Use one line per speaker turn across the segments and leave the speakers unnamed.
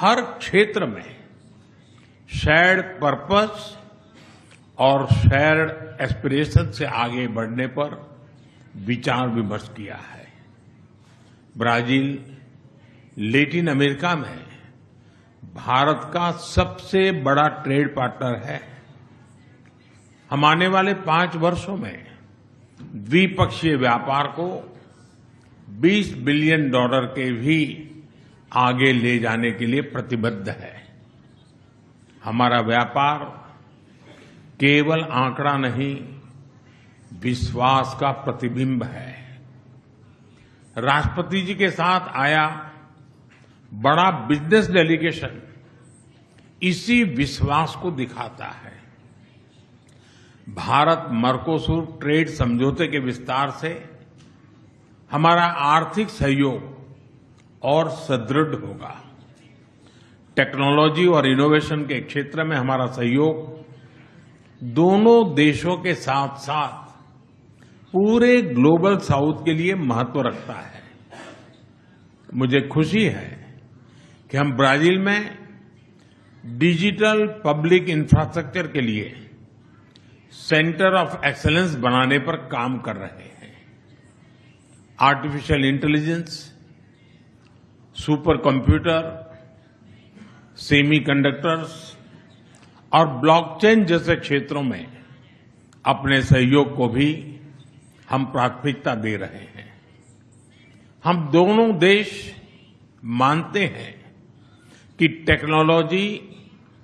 हर क्षेत्र में shared purpose और शेयर्ड एस्पिरेशन से आगे बढ़ने पर विचार विमर्श किया है। ब्राजील लैटिन अमेरिका में भारत का सबसे बड़ा ट्रेड पार्टनर है। हम आने वाले 5 वर्षों में द्विपक्षीय व्यापार को $20 बिलियन के भी आगे ले जाने के लिए प्रतिबद्ध है। हमारा व्यापार केवल आंकड़ा नहीं, विश्वास का प्रतिबिंब है। राष्ट्रपति जी के साथ आया बड़ा बिजनेस डेलीगेशन इसी विश्वास को दिखाता है। भारत मर्कोसुर ट्रेड समझौते के विस्तार से हमारा आर्थिक सहयोग और सुदृढ़ होगा। टेक्नोलॉजी और इनोवेशन के क्षेत्र में हमारा सहयोग दोनों देशों के साथ साथ पूरे ग्लोबल साउथ के लिए महत्व रखता है। मुझे खुशी है कि हम ब्राजील में डिजिटल पब्लिक इंफ्रास्ट्रक्चर के लिए सेंटर ऑफ एक्सीलेंस बनाने पर काम कर रहे हैं। Artificial intelligence, super computer, semiconductors और ब्लॉकचेन जैसे क्षेत्रों में अपने सहयोग को भी हम प्राथमिकता दे रहे हैं। हम दोनों देश मानते हैं कि technology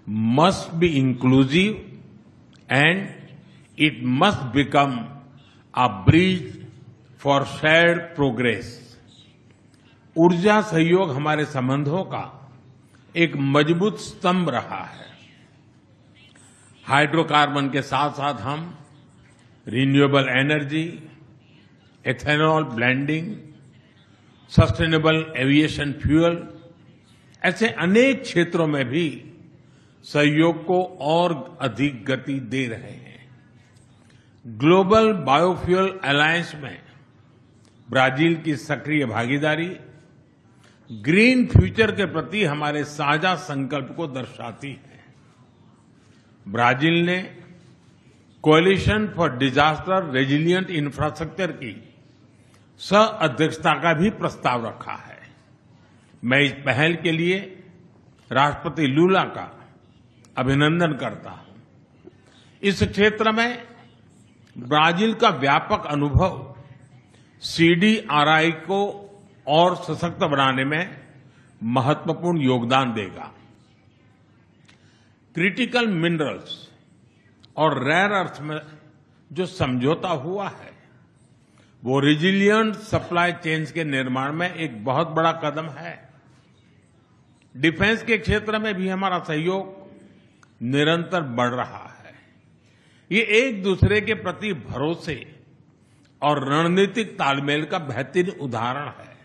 must be inclusive and it must become a bridge for shared progress. ऊर्जा सहयोग हमारे संबंधों का एक मजबूत स्तंभ रहा है। हाइड्रोकार्बन के साथ साथ हम renewable energy, ethanol blending, sustainable aviation fuel ऐसे अनेक क्षेत्रों में भी सहयोग को और अधिक गति दे रहे हैं। ग्लोबल बायोफ्यूल अलायंस में ब्राजील की सक्रिय भागीदारी ग्रीन फ्यूचर के प्रति हमारे साझा संकल्प को दर्शाती है। ब्राजील ने coalition for disaster resilient infrastructure की सह-अध्यक्षता का भी प्रस्ताव रखा है। मैं इस पहल के लिए राष्ट्रपति लुला का अभिनंदन करता हूं। इस क्षेत्र में ब्राजील का व्यापक अनुभव सीडीआरआई को और सशक्त बनाने में महत्वपूर्ण योगदान देगा। क्रिटिकल मिनरल्स और रेयर अर्थ में जो समझौता हुआ है वो रेजिलिएंट सप्लाई चेन्स के निर्माण में एक बहुत बड़ा कदम है। डिफेंस के क्षेत्र में भी हमारा सहयोग निरंतर बढ़ रहा है। ये एक दूसरे के प्रति भरोसे और रणनीतिक तालमेल का बेहतरीन उदाहरण है।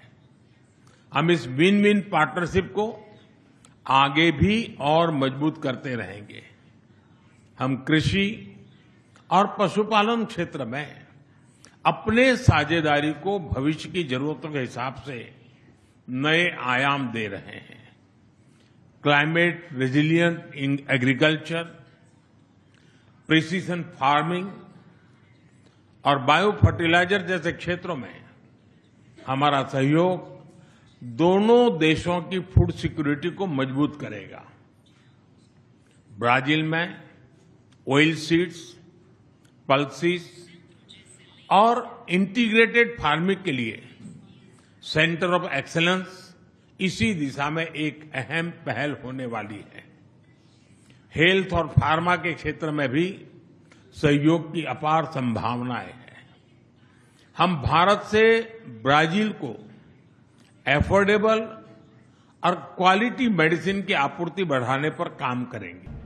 हम इस विन विन पार्टनरशिप को आगे भी और मजबूत करते रहेंगे। हम कृषि और पशुपालन क्षेत्र में अपने साझेदारी को भविष्य की जरूरतों के हिसाब से नए आयाम दे रहे हैं। Climate resilient in agriculture, precision farming और बायो फर्टिलाइजर जैसे क्षेत्रों में हमारा सहयोग दोनों देशों की फूड सिक्योरिटी को मजबूत करेगा। ब्राजील में ऑयल सीड्स, पल्सीज और इंटीग्रेटेड फार्मिंग के लिए सेंटर ऑफ एक्सीलेंस इसी दिशा में एक अहम पहल होने वाली है। हेल्थ और फार्मा के क्षेत्र में भी सहयोग की अपार संभावनाएं हैं। हम भारत से ब्राजील को एफोर्डेबल और क्वालिटी मेडिसिन की आपूर्ति बढ़ाने पर काम करेंगे।